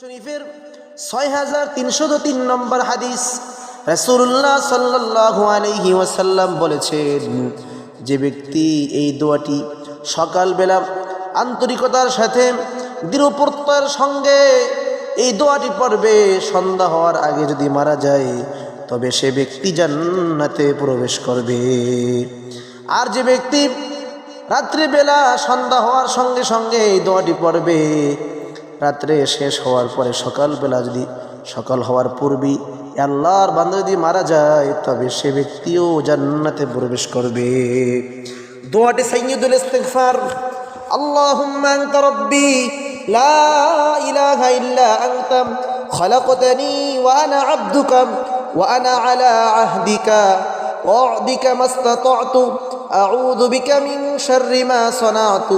শরীফের 6303 নম্বর হাদিস, রাসূলুল্লাহ সাল্লাল্লাহু আলাইহি ওয়াসাল্লাম বলেছেন, যে ব্যক্তি এই দোয়াটি সকালবেলা আন্তরিকতার সাথে দৃঢ়প্রত্যয়ের সঙ্গে এই দোয়াটি পড়বে, সন্ধ্যা হওয়ার আগে যদি মারা যায় তবে সে ব্যক্তি জান্নাতে প্রবেশ করবে। আর যে ব্যক্তি রাত্রিবেলা সন্ধ্যা হওয়ার সঙ্গে সঙ্গে এই দোয়াটি পড়বে, রাত্রে শেষ হওয়ার পরে সকালবেলা যদি সকাল হওয়ার পূর্বেই আল্লাহর বান্দা যদি মারা যায় তবে সে ব্যক্তিও জান্নাতে প্রবেশ করবে। দোয়াটি সাইয়্যিদুল ইস্তিগফার, আল্লাহুম্মা আনতা রাব্বি লা ইলাহা ইল্লা আনতা খালাকতানি ওয়া আনা আবদুকা ওয়া আনা আলা আহদিকা ওয়া ওয়া'দিকা মাসতাতa'তু আউযু বিকা মিন শাররি মা সানা'তু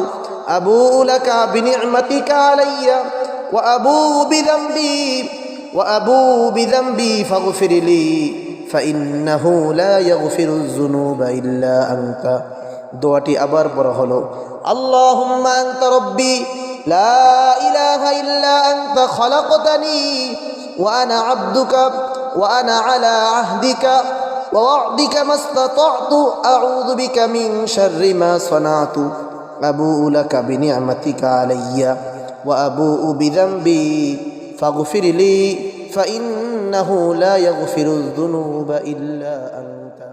আবু'ু লাকা বিনি'মাতিকা আলাইয়া ওয়া আবু'ু বিযামবি ফাগফির লি ফাইন্নাহু লা ইয়াগফিরুয যুনুবা ইল্লা আনতা। দোয়াটি আবার বড় হলো, আল্লাহুম্মা আনতা রাব্বি লা ইলাহা ইল্লা আনতা খালাকতানি ওয়া আনা আবদুকা ওয়া আনা আলা আহদিকা ওয়া ওয়া'দিকা মাসতাতa'তু আউযু বিকা মিন শাররি মা সানা'তু আবু'ু লাকা বিনি'মাতিকা আলাইয়া ওয়া আবু'ু বিযামবি ফাগফির লি ফাইন্নাহু লা ইয়াগফিরুয যুনুবা ইল্লা আনতা।